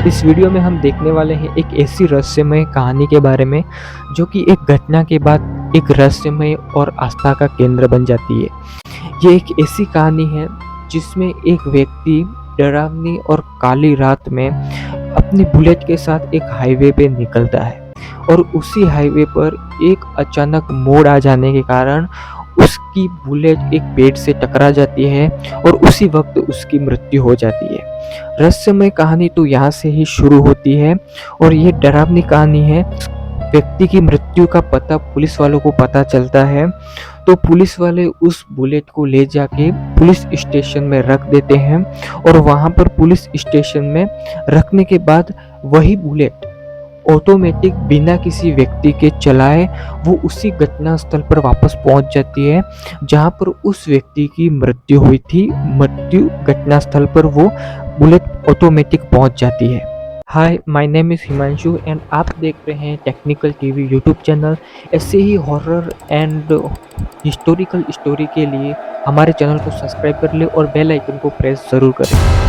इस वीडियो में हम देखने वाले हैं एक ऐसी रहस्यमय कहानी के बारे में जो कि एक घटना के बाद एक रहस्यमय और आस्था का केंद्र बन जाती है। ये एक ऐसी कहानी है जिसमें एक व्यक्ति डरावनी और काली रात में अपनी बुलेट के साथ एक हाईवे पे निकलता है और उसी हाईवे पर एक अचानक मोड़ आ जाने के कारण उसकी बुलेट एक पेड़ से टकरा जाती है और उसी वक्त उसकी मृत्यु हो जाती है। रहस्यमय कहानी तो यहाँ से ही शुरू होती है और ये डरावनी कहानी है। व्यक्ति की मृत्यु का पता पुलिस वालों को पता चलता है तो पुलिस वाले उस बुलेट को ले जाके पुलिस स्टेशन में रख देते हैं और वहाँ पर पुलिस स्टेशन में रखने के बाद वही बुलेट ऑटोमेटिक बिना किसी व्यक्ति के चलाए वो उसी घटना स्थल पर वापस पहुंच जाती है जहां पर उस व्यक्ति की मृत्यु हुई थी। मृत्यु घटना स्थल पर वो बुलेट ऑटोमेटिक पहुंच जाती है। Hi, my name is Himanshu and आप देख रहे हैं टेक्निकल टीवी यूट्यूब चैनल। ऐसे ही हॉरर एंड हिस्टोरिकल स्टोरी के लिए हमारे चैनल को सब्सक्राइब कर ले और बेल आइकन को प्रेस ज़रूर करें।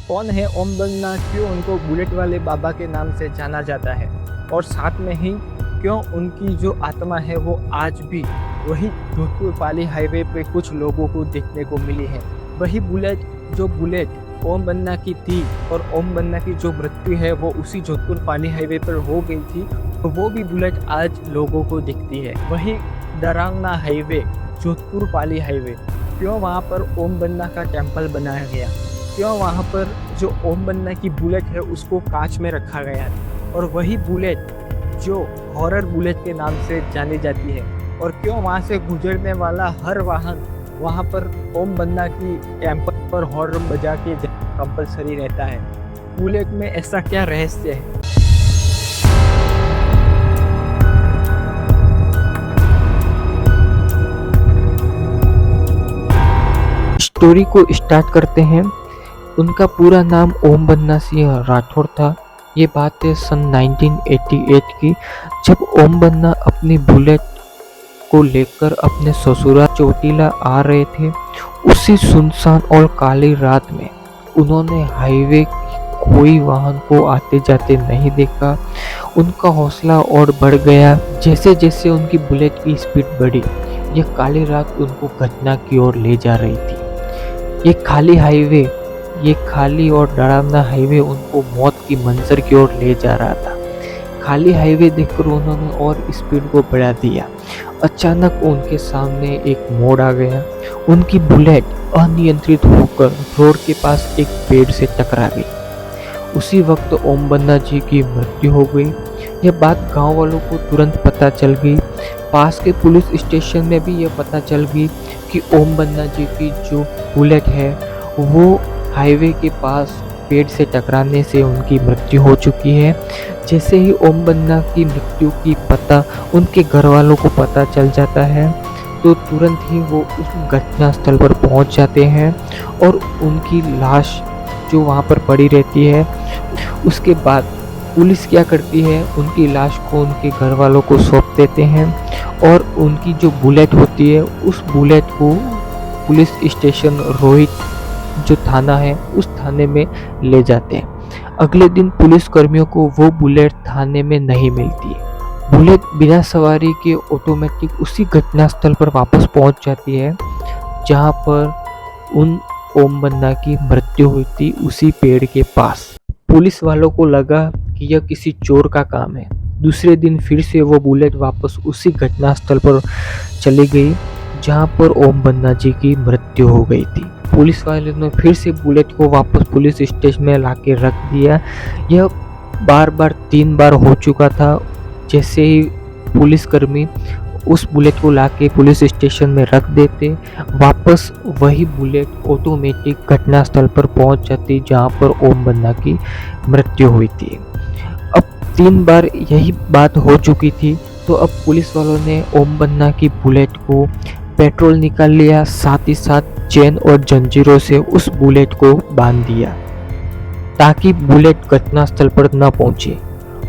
कौन है ओम बन्ना, क्यों उनको बुलेट वाले बाबा के नाम से जाना जाता है और साथ में ही क्यों उनकी जो आत्मा है वो आज भी वही जोधपुर पाली हाईवे पे कुछ लोगों को देखने को मिली है। वही बुलेट ओम बन्ना की थी और ओम बन्ना की जो मृत्यु है वो उसी जोधपुर पाली हाईवे पर हो गई थी, तो वो भी बुलेट आज लोगों को दिखती है। वही डरावना हाईवे जोधपुर पाली हाईवे, क्यों वहाँ पर ओम बन्ना का टेम्पल बनाया गया, क्यों वहाँ पर जो ओम बन्ना की बुलेट है उसको कांच में रखा गया है और वही बुलेट जो हॉरर बुलेट के नाम से जानी जाती है, और क्यों वहाँ से गुजरने वाला हर वाहन वहाँ पर ओम बन्ना की टेम्पल पर हॉर्न बजा के कंपलसरी रहता है। बुलेट में ऐसा क्या रहस्य है? स्टोरी को स्टार्ट करते हैं। उनका पूरा नाम ओम बन्ना सिंह राठौड़ था। ये बात है सन 1988 की, जब ओम बन्ना अपनी बुलेट को लेकर अपने ससुराल चोटीला आ रहे थे। उसी सुनसान और काली रात में उन्होंने हाईवे कोई वाहन को आते जाते नहीं देखा। उनका हौसला और बढ़ गया जैसे जैसे उनकी बुलेट की स्पीड बढ़ी। यह काली रात उनको घटना की ओर ले जा रही थी। ये खाली और डरावना हाईवे उनको मौत की मंजर की ओर ले जा रहा था। खाली हाईवे देखकर उन्होंने और स्पीड को बढ़ा दिया। अचानक उनके सामने एक मोड़ आ गया। उनकी बुलेट अनियंत्रित होकर रोड के पास एक पेड़ से टकरा गई। उसी वक्त ओम बन्ना जी की मृत्यु हो गई। यह बात गांव वालों को तुरंत पता चल गई। पास के पुलिस स्टेशन में भी यह पता चल गई कि ओम बन्ना जी की जो बुलेट है वो हाईवे के पास पेड़ से टकराने से उनकी मृत्यु हो चुकी है। जैसे ही ओम बन्ना की मृत्यु की पता उनके घर वालों को पता चल जाता है तो तुरंत ही वो उस घटना स्थल पर पहुंच जाते हैं और उनकी लाश जो वहां पर पड़ी रहती है, उसके बाद पुलिस क्या करती है, उनकी लाश को उनके घर वालों को सौंप देते हैं और उनकी जो बुलेट होती है उस बुलेट को पुलिस स्टेशन रोहित जो थाना है उस थाने में ले जाते हैं। अगले दिन पुलिस कर्मियों को वो बुलेट थाने में नहीं मिलती है। बुलेट बिना सवारी के ऑटोमेटिक उसी घटना स्थल पर वापस पहुंच जाती है जहां पर उन ओम बन्ना की मृत्यु हुई थी, उसी पेड़ के पास। पुलिस वालों को लगा कि यह किसी चोर का काम है। दूसरे दिन फिर से वो बुलेट वापस उसी घटना स्थल पर चली गई जहां पर ओम बन्ना जी की मृत्यु हो गई थी। पुलिस वाले ने फिर से बुलेट को वापस पुलिस स्टेशन में लाके रख दिया। यह बार 3 बार हो चुका था। जैसे ही पुलिसकर्मी उस बुलेट को लाके पुलिस स्टेशन में रख देते, वापस वही बुलेट ऑटोमेटिक घटना स्थल पर पहुंच जाती जहां पर ओम बन्ना की मृत्यु हुई थी। अब 3 बार यही बात हो चुकी थी तो अब पुलिस वालों ने ओम बन्ना की बुलेट को पेट्रोल निकाल लिया, साथ ही साथ चेन और जंजीरों से उस बुलेट को बांध दिया। ताकि बुलेट घटनास्थल पर न पहुंचे।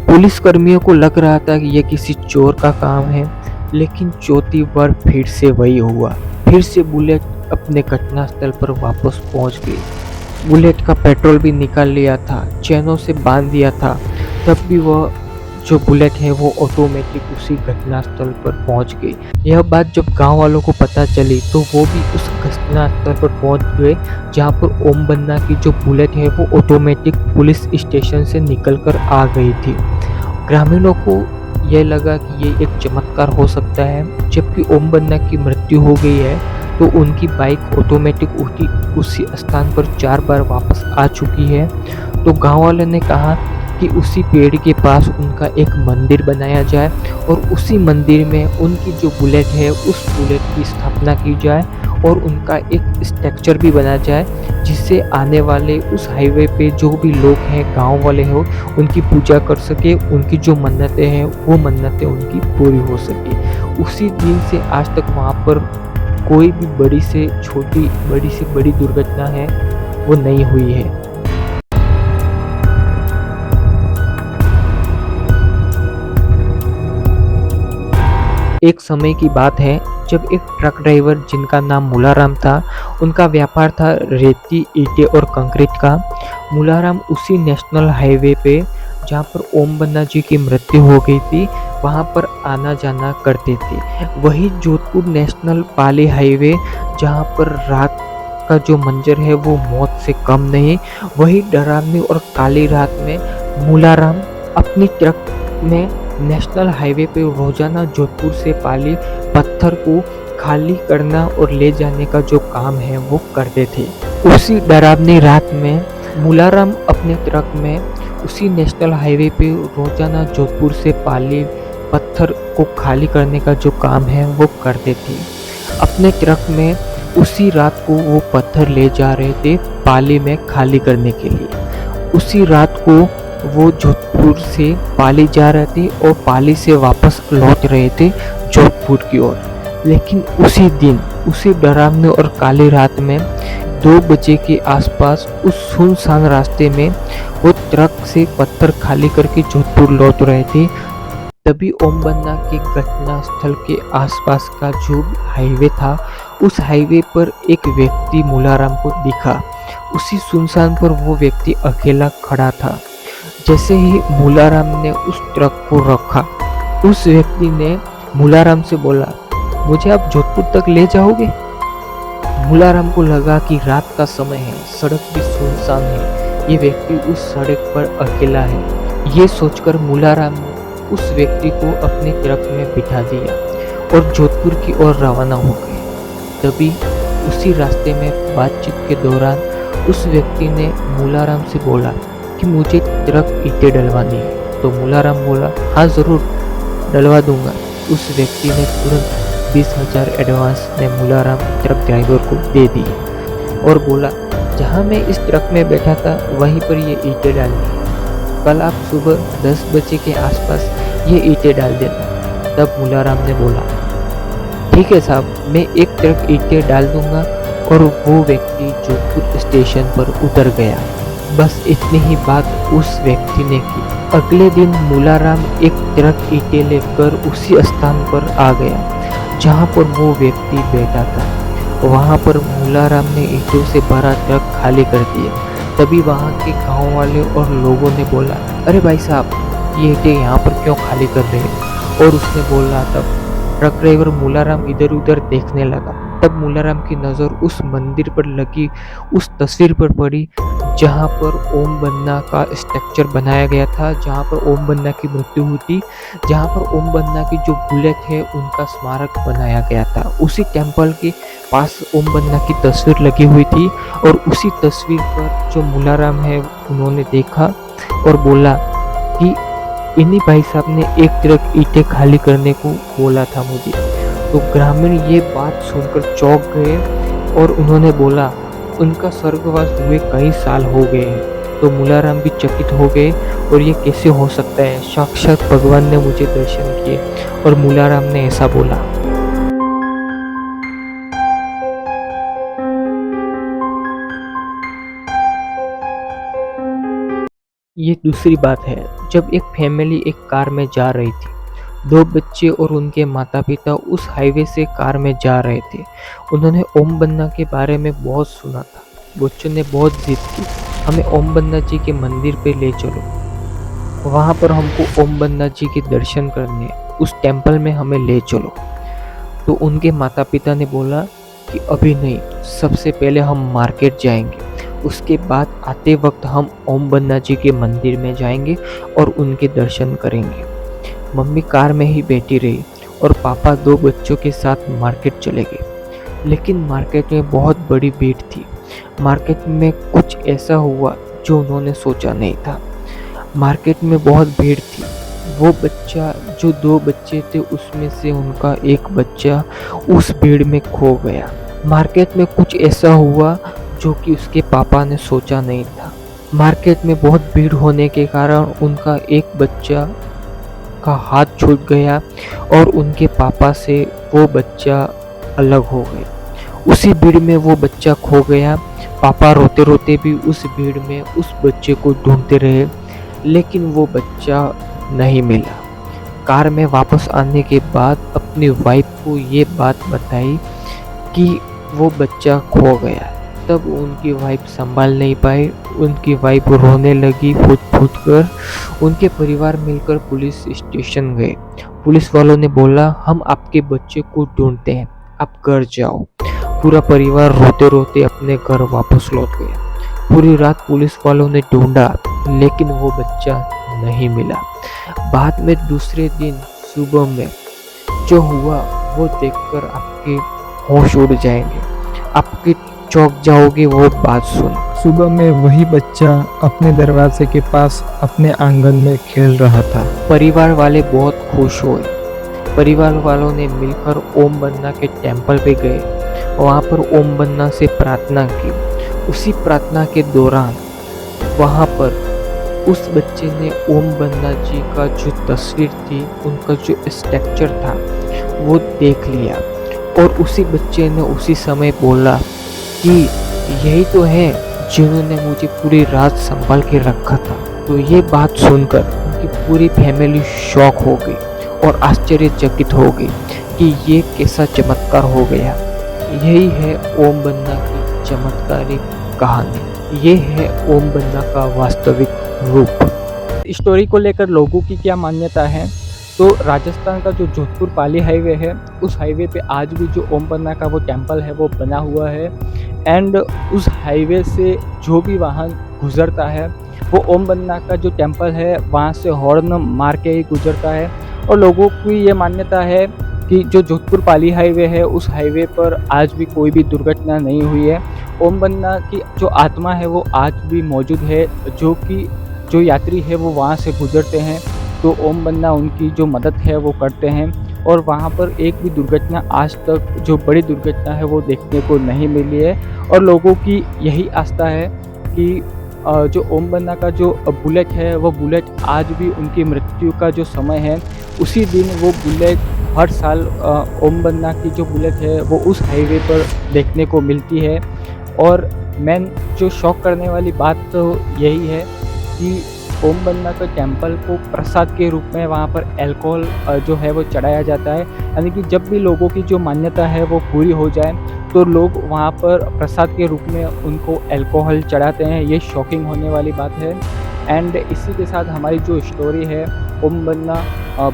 पुलिस कर्मियों को लग रहा था कि यह किसी चोर का काम है, लेकिन चौथी बार फिर से वही हुआ। फिर से बुलेट अपने घटनास्थल पर वापस पहुंच गई। बुलेट का पेट्रोल भी निकाल लिया था, चैनों से बांध दिया था, तब भी वह जो बुलेट है वो ऑटोमेटिक उसी घटनास्थल पर पहुंच गई। यह बात जब गांव वालों को पता चली तो वो भी उस घटनास्थल पर पहुंच गए जहां पर ओम बन्ना की जो बुलेट है वो ऑटोमेटिक पुलिस स्टेशन से निकलकर आ गई थी। ग्रामीणों को यह लगा कि ये एक चमत्कार हो सकता है। जबकि ओम बन्ना की मृत्यु हो गई है तो उनकी बाइक ऑटोमेटिक उसी स्थान पर 4 बार वापस आ चुकी है। तो गांव वाले ने कहा कि उसी पेड़ के पास उनका एक मंदिर बनाया जाए और उसी मंदिर में उनकी जो बुलेट है उस बुलेट की स्थापना की जाए और उनका एक स्ट्रक्चर भी बना जाए, जिससे आने वाले उस हाईवे पे जो भी लोग हैं, गांव वाले हो, उनकी पूजा कर सके, उनकी जो मन्नतें हैं वो मन्नतें उनकी पूरी हो सके। उसी दिन से आज तक वहाँ पर कोई भी बड़ी से छोटी, बड़ी से बड़ी दुर्घटना है वो नहीं हुई है। एक समय की बात है जब एक ट्रक ड्राइवर जिनका नाम मुलाराम था, उनका व्यापार था रेती, ईंटें और कंक्रीट का। मुलाराम उसी नेशनल हाईवे पे जहाँ पर ओम बन्ना जी की मृत्यु हो गई थी वहाँ पर आना जाना करते थे। वही जोधपुर नेशनल पाली हाईवे जहाँ पर रात का जो मंजर है वो मौत से कम नहीं। वही डरावनी और काली रात में मुलाराम अपनी ट्रक में नेशनल हाईवे पे रोजाना जोधपुर से पाली पत्थर को खाली करना और ले जाने का जो काम है वो करते थे। उसी डरावनी रात में मुलाराम अपने ट्रक में उसी नेशनल हाईवे पे रोजाना जोधपुर से पाली पत्थर को खाली करने का जो काम है वो करते थे। अपने ट्रक में उसी रात को वो पत्थर ले जा रहे थे पाली में खाली करने के लिए। उसी रात को वो जोधपुर से पाली जा रहे थे और पाली से वापस लौट रहे थे जोधपुर की ओर। लेकिन उसी दिन, उसी डरावने और काली रात में 2 बजे के आसपास उस सुनसान रास्ते में वो ट्रक से पत्थर खाली करके जोधपुर लौट रहे थे। तभी ओम बन्ना के घटना स्थल के आसपास का जो हाईवे था, उस हाईवे पर एक व्यक्ति मुलाराम को दिखा। उसी सुनसान पर वो व्यक्ति अकेला खड़ा था। जैसे ही मुलाराम ने उस ट्रक को रखा, उस व्यक्ति ने मुलाराम से बोला, मुझे आप जोधपुर तक ले जाओगे? मुलाराम को लगा कि रात का समय है, सड़क भी सुनसान है, ये व्यक्ति उस सड़क पर अकेला है। ये सोचकर मुलाराम ने उस व्यक्ति को अपने ट्रक में बिठा दिया और जोधपुर की ओर रवाना हो गए। तभी उसी रास्ते में बातचीत के दौरान उस व्यक्ति ने मुलाराम से बोला कि मुझे ट्रक ईंटें डलवानी है। तो मुलाराम बोला, हाँ ज़रूर डलवा दूंगा। उस व्यक्ति ने तुरंत 20,000 एडवांस में मुलाराम ट्रक ड्राइवर को दे दिए और बोला, जहाँ मैं इस ट्रक में बैठा था वहीं पर ये ईंटें डालनी है। कल आप सुबह 10 बजे के आसपास ये ईंटें डाल देना। तब मुलाराम ने बोला, ठीक है साहब, मैं एक ट्रक ईंटें डाल दूंगा। और वो व्यक्ति जोधपुर स्टेशन पर उतर गया। बस इतनी ही बात उस व्यक्ति ने की। अगले दिन मुलाराम एक ट्रक ईंटें लेकर उसी स्थान पर आ गया जहाँ पर वो व्यक्ति बैठा था। वहाँ पर मुलाराम ने ईंटों से भरा ट्रक खाली कर दिया। तभी वहाँ के गांव वाले और लोगों ने बोला, अरे भाई साहब, ये ईंटें यहाँ पर क्यों खाली कर रहे हैं? और उसने बोला, तब ट्रक ड्राइवर मुलाराम इधर उधर देखने लगा। तब मुलाराम की नज़र उस मंदिर पर लगी उस तस्वीर पर पड़ी जहाँ पर ओम बन्ना का स्ट्रक्चर बनाया गया था, जहाँ पर ओम बन्ना की मृत्यु हुई थी, जहाँ पर ओम बन्ना की जो बुलेट है उनका स्मारक बनाया गया था। उसी टेम्पल के पास ओम बन्ना की तस्वीर लगी हुई थी और उसी तस्वीर पर जो मुलाराम है उन्होंने देखा और बोला कि इन्हीं भाई साहब ने एक ट्रक ईंटें खाली करने को बोला था मुझे। तो ग्रामीण ये बात सुनकर चौंक गए और उन्होंने बोला, उनका स्वर्गवास हुए कई साल हो गए हैं। तो मुलाराम भी चकित हो गए और ये कैसे हो सकता है, साक्षात भगवान ने मुझे दर्शन किए। और मुलाराम ने ऐसा बोला। ये दूसरी बात है, जब एक फैमिली एक कार में जा रही थी, 2 बच्चे और उनके माता-पिता उस हाईवे से कार में जा रहे थे। उन्होंने ओम बन्ना के बारे में बहुत सुना था। बच्चों ने बहुत ज़िद की, हमें ओम बन्ना जी के मंदिर पे ले चलो। वहाँ पर हमको ओम बन्ना जी के दर्शन करने हैं, उस टेम्पल में हमें ले चलो। तो उनके माता-पिता ने बोला कि अभी नहीं, सबसे पहले हम मार्केट जाएँगे। उसके बाद आते वक्त हम ओम बन्ना जी के मंदिर में जाएंगे और उनके दर्शन करेंगे। मम्मी कार में ही बैठी रही और पापा 2 बच्चों के साथ मार्केट चले गए। लेकिन मार्केट में बहुत बड़ी भीड़ थी। मार्केट में कुछ ऐसा हुआ जो उन्होंने सोचा नहीं था। मार्केट में बहुत भीड़ थी। वो बच्चा, जो 2 बच्चे थे, उसमें से उनका एक बच्चा उस भीड़ में खो गया। मार्केट में कुछ ऐसा हुआ जो कि उसके पापा ने सोचा नहीं था। मार्केट में बहुत भीड़ होने के कारण उनका एक बच्चा का हाथ छूट गया और उनके पापा से वो बच्चा अलग हो गया। उसी भीड़ में वो बच्चा खो गया। पापा रोते रोते भी उस भीड़ में उस बच्चे को ढूंढते रहे, लेकिन वो बच्चा नहीं मिला। कार में वापस आने के बाद अपनी वाइफ को ये बात बताई कि वो बच्चा खो गया। तब उनकी वाइफ संभाल नहीं पाई, उनकी वाइफ रोने लगी फूट फूट कर। उनके परिवार मिलकर पुलिस स्टेशन गए। पुलिस वालों ने बोला, हम आपके बच्चे को ढूंढते हैं, आप घर जाओ। पूरा परिवार रोते रोते अपने घर वापस लौट गया। पूरी रात पुलिस वालों ने ढूंढा, लेकिन वो बच्चा नहीं मिला। बाद में दूसरे दिन सुबह में जो हुआ वो देखकर आपके होश उड़ जाएंगे, आपके चौंक जाओगे वो बात सुन। सुबह में वही बच्चा अपने दरवाजे के पास अपने आंगन में खेल रहा था। परिवार वाले बहुत खुश हुए। परिवार वालों ने मिलकर ओम बन्ना के टेम्पल पे गए। वहाँ पर ओम बन्ना से प्रार्थना की। उसी प्रार्थना के दौरान वहाँ पर उस बच्चे ने ओम बन्ना जी का जो तस्वीर थी, उनका जो स्ट्रक्चर था, वो देख लिया और उसी बच्चे ने उसी समय बोला कि यही तो है जिन्होंने मुझे पूरी रात संभाल के रखा था। तो ये बात सुनकर उनकी पूरी फैमिली शॉक हो गई और आश्चर्यचकित हो गई कि ये कैसा चमत्कार हो गया। यही है ओम बन्ना की चमत्कारिक कहानी। ये है ओम बन्ना का वास्तविक रूप। स्टोरी को लेकर लोगों की क्या मान्यता है, तो राजस्थान का जो जोधपुर पाली हाईवे है, उस हाईवे पे आज भी जो ओम बन्ना का वो टेम्पल है वो बना हुआ है। एंड उस हाईवे से जो भी वाहन गुजरता है वो ओम बन्ना का जो टेम्पल है वहाँ से हॉर्न मार के ही गुजरता है। और लोगों की ये मान्यता है कि जो जोधपुर पाली हाईवे है, उस हाईवे पर आज भी कोई भी दुर्घटना नहीं हुई है। ओम बन्ना की जो आत्मा है वो आज भी मौजूद है, जो यात्री है वो वहाँ से गुजरते हैं तो ओम बन्ना उनकी जो मदद है वो करते हैं। और वहाँ पर एक भी दुर्घटना आज तक, जो बड़ी दुर्घटना है, वो देखने को नहीं मिली है। और लोगों की यही आस्था है कि जो ओम बन्ना का जो बुलेट है, वो बुलेट आज भी उनकी मृत्यु का जो समय है उसी दिन वो बुलेट हर साल ओम बन्ना की जो बुलेट है वो उस हाईवे पर देखने को मिलती है। और मेन जो शौक करने वाली बात तो यही है कि ओम बन्ना के टेम्पल को प्रसाद के रूप में वहाँ पर अल्कोहल जो है वो चढ़ाया जाता है। यानी कि जब भी लोगों की जो मान्यता है वो पूरी हो जाए तो लोग वहाँ पर प्रसाद के रूप में उनको अल्कोहल चढ़ाते हैं। ये शॉकिंग होने वाली बात है। एंड इसी के साथ हमारी जो स्टोरी है ओम बन्ना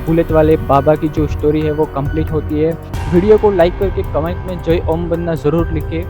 बुलेट वाले बाबा की जो स्टोरी है वो कंप्लीट होती है। वीडियो को लाइक करके कमेंट में जय ओम बन्ना ज़रूर लिखें।